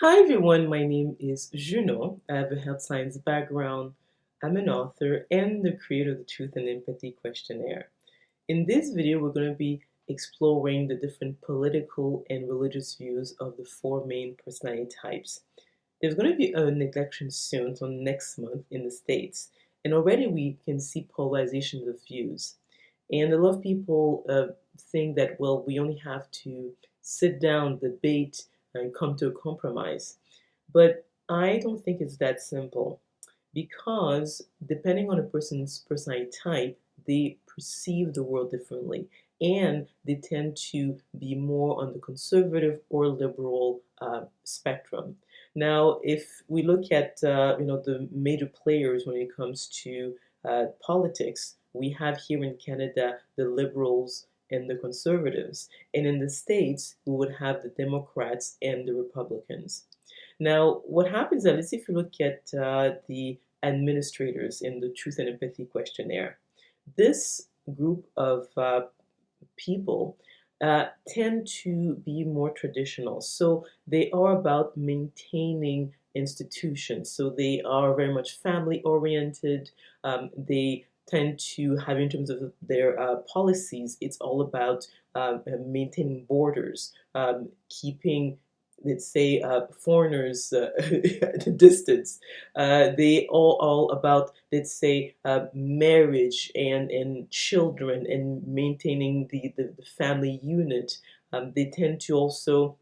Hi everyone, my name is Juno. I have a health science background. I'm an author and the creator of the Truth and Empathy Questionnaire. In this video, we're going to be exploring the different political and religious views of the four main personality types. There's going to be an election soon, so next month in the States, and already we can see polarization of views. And a lot of people think that, well, we only have to sit down, debate, and come to a compromise. But I don't think it's that simple because depending on a person's personality type, they perceive the world differently and they tend to be more on the conservative or liberal spectrum. Now, if we look at the major players when it comes to politics, we have here in Canada the liberals and the conservatives, and in the states we would have the Democrats and the Republicans. Now, what happens is, let's see if you look at the administrators in the Truth and Empathy Questionnaire. This group of people tend to be more traditional. So they are about maintaining institutions. So they are very much family oriented. They tend to have, in terms of their policies, it's all about maintaining borders, keeping, let's say, foreigners at a distance. They all about, let's say, marriage and children and maintaining the family unit. They tend to also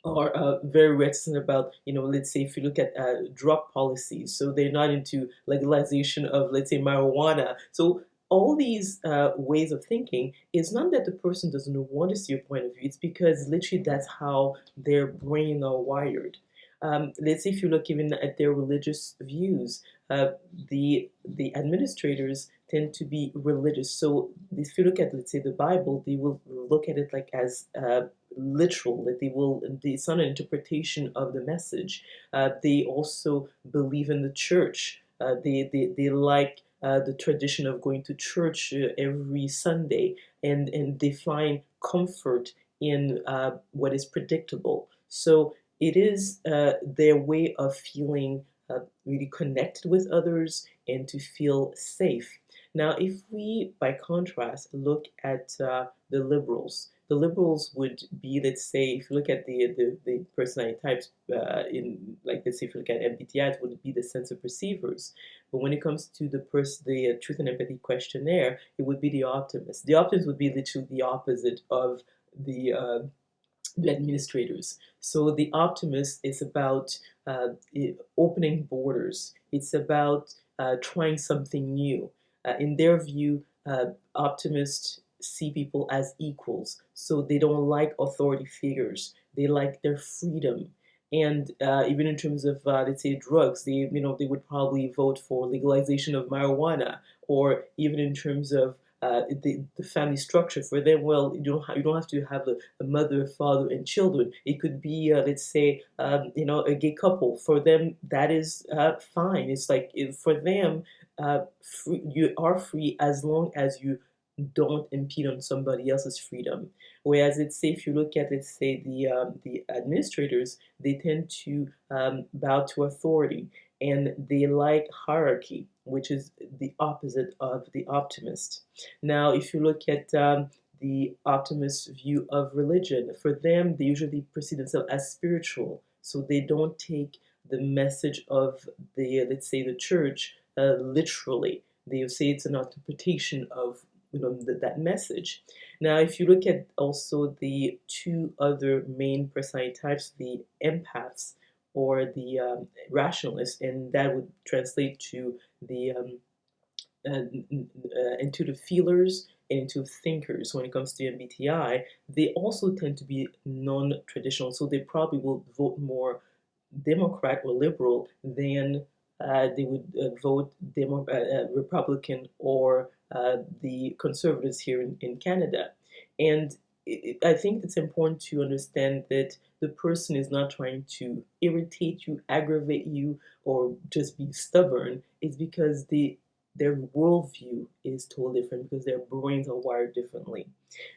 are very reticent about, let's say if you look at drug policies, so they're not into legalization of, let's say, marijuana. So all these ways of thinking, it's not that the person doesn't want to see your point of view, it's because literally that's how their brain are wired. Let's say if you look even at their religious views, uh, the administrators tend to be religious. So if you look at, let's say, the Bible, they will look at it like as literal, that it's not an interpretation of the message. They also believe in the church. They like the tradition of going to church every Sunday, and they find comfort in what is predictable. So it is their way of feeling really connected with others and to feel safe. Now, if we, by contrast, look at the liberals would be, let's say, if you look at the personality types in, like, let's say, if you look at MBTI, it would be the sense of perceivers. But when it comes to the Truth and Empathy Questionnaire, it would be the optimist. The optimist would be literally the opposite of the administrators. So the optimist is about opening borders. It's about trying something new. In their view, optimists see people as equals. So they don't like authority figures. They like their freedom. And even in terms of, let's say, drugs, they would probably vote for legalization of marijuana, or even in terms of the family structure for them. Well, you don't have to have a mother, father, and children. It could be, let's say, a gay couple. For them, that is fine. It's like, for them, you are free as long as you don't impede on somebody else's freedom. Whereas, let's say, if you look at, let's say, the administrators, they tend to bow to authority, and they like hierarchy, which is the opposite of the optimist. Now, if you look at the optimist view of religion, for them, they usually perceive themselves as spiritual. So they don't take the message of let's say, the church literally. They say it's an interpretation of that message. Now, if you look at also the two other main personality types, the empaths or the rationalists, and that would translate to the intuitive feelers and intuitive thinkers. When it comes to MBTI, they also tend to be non-traditional, so they probably will vote more Democrat or liberal than they would vote Republican or the conservatives here in Canada. And I think it's important to understand that the person is not trying to irritate you, aggravate you, or just be stubborn. It's because their worldview is totally different because their brains are wired differently.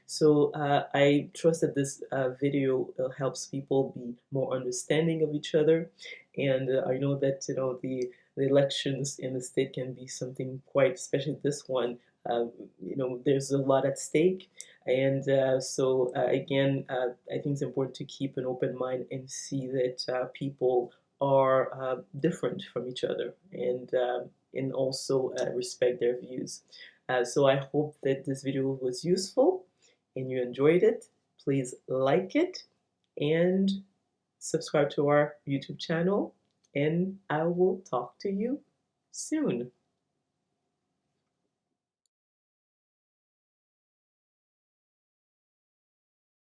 So I trust that this video helps people be more understanding of each other, and I know that the elections in the state can be something quite, especially this one. There's a lot at stake, and again, I think it's important to keep an open mind and see that people are different from each other, and also respect their views. So I hope that this video was useful and you enjoyed it. Please like it and subscribe to our YouTube channel, and I will talk to you soon.